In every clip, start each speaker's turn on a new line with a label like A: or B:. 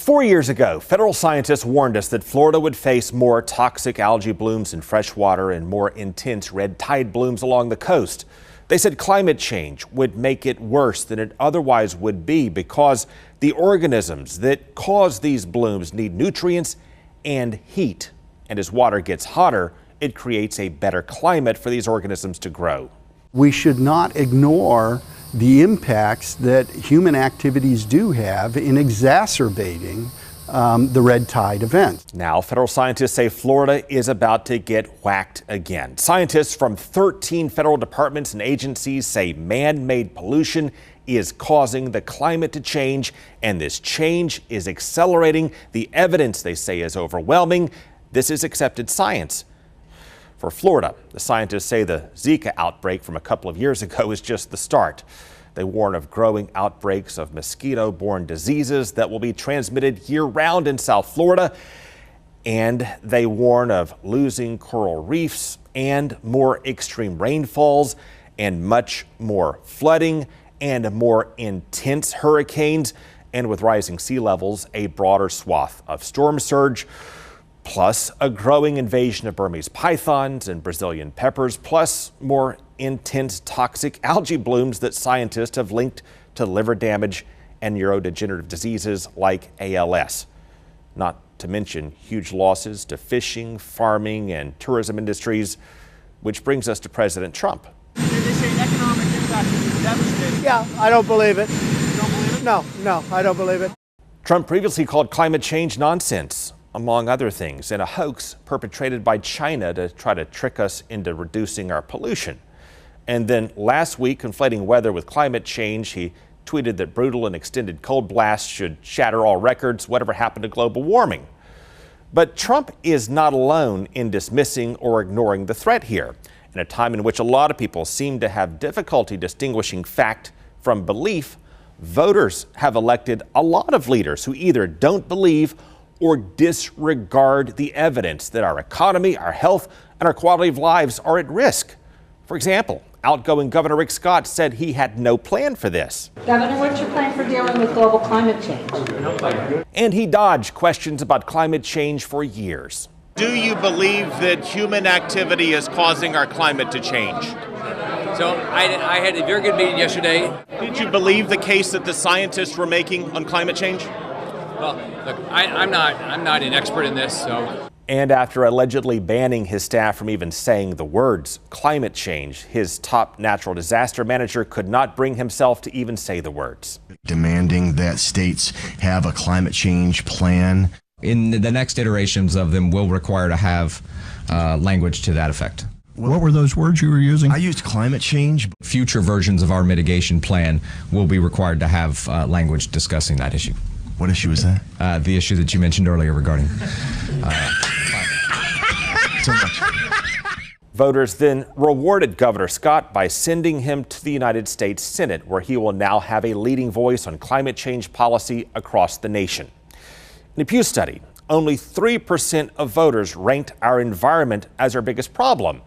A: 4 years ago, federal scientists warned us that Florida would face more toxic algae blooms in fresh water and more intense red tide blooms along the coast. They said climate change would make it worse than it otherwise would be because the organisms that cause these blooms need nutrients and heat. And as water gets hotter, it creates a better climate for these organisms to grow.
B: We should not ignore the impacts that human activities do have in exacerbating the red tide event.
A: Now, federal scientists say Florida is about to get whacked again. Scientists from 13 federal departments and agencies say man-made pollution is causing the climate to change, and this change is accelerating. The evidence, they say, is overwhelming. This is accepted science. For Florida, the scientists say the Zika outbreak from a couple of years ago is just the start. They warn of growing outbreaks of mosquito-borne diseases that will be transmitted year-round in South Florida. And they warn of losing coral reefs and more extreme rainfalls and much more flooding and more intense hurricanes. And with rising sea levels, a broader swath of storm surge, plus a growing invasion of Burmese pythons and Brazilian peppers, plus more intense toxic algae blooms that scientists have linked to liver damage and neurodegenerative diseases like ALS. Not to mention huge losses to fishing, farming, and tourism industries, which brings us to President Trump.
C: They say economic impact is devastating.
D: Yeah, I don't believe it.
C: You don't believe it?
D: No, I don't believe it.
A: Trump previously called climate change nonsense, among other things, and a hoax perpetrated by China to try to trick us into reducing our pollution. And then last week, conflating weather with climate change, he tweeted that brutal and extended cold blasts should shatter all records, whatever happened to global warming. But Trump is not alone in dismissing or ignoring the threat here. In a time in which a lot of people seem to have difficulty distinguishing fact from belief, voters have elected a lot of leaders who either don't believe or disregard the evidence that our economy, our health, and our quality of lives are at risk. For example, outgoing Governor Rick Scott said he had no plan for this.
E: Governor, what's your plan for dealing with global climate change?
A: And he dodged questions about climate change for years.
F: Do you believe that human activity is causing our climate to change?
G: So I had a very good meeting yesterday.
F: Did you believe the case that the scientists were making on climate change?
G: Well, look, I'm not an expert in this, so.
A: And after allegedly banning his staff from even saying the words climate change, his top natural disaster manager could not bring himself to even say the words.
H: Demanding that states have a climate change plan.
I: In the next iterations of them will require to have language to that effect.
H: What were those words you were using? I used climate change.
I: Future versions of our mitigation plan will be required to have language discussing that issue.
H: What issue is that?
I: The issue that you mentioned earlier regarding
H: so much.
A: Voters then rewarded Governor Scott by sending him to the United States Senate, where he will now have a leading voice on climate change policy across the nation. In a Pew study, only 3% of voters ranked our environment as our biggest problem.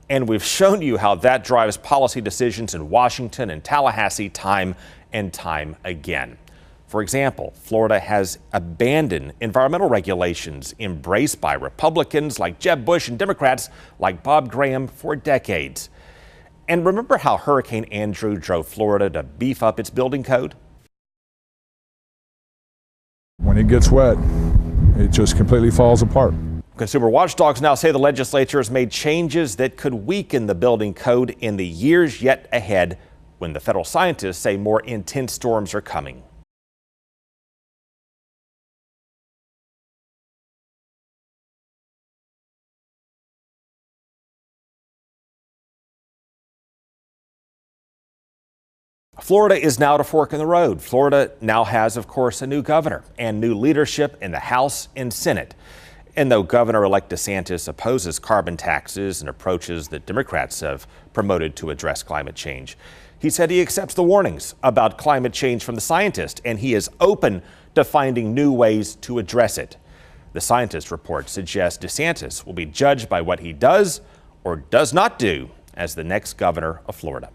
A: And we've shown you how that drives policy decisions in Washington and Tallahassee time and time again. For example, Florida has abandoned environmental regulations embraced by Republicans like Jeb Bush and Democrats like Bob Graham for decades. And remember how Hurricane Andrew drove Florida to beef up its building code?
J: When it gets wet, it just completely falls apart.
A: Consumer watchdogs now say the legislature has made changes that could weaken the building code in the years yet ahead when the federal scientists say more intense storms are coming. Florida is now at a fork in the road. Florida now has, of course, a new governor and new leadership in the House and Senate. And though Governor-elect DeSantis opposes carbon taxes and approaches that Democrats have promoted to address climate change, he said he accepts the warnings about climate change from the scientists, and he is open to finding new ways to address it. The scientist report suggests DeSantis will be judged by what he does or does not do as the next governor of Florida.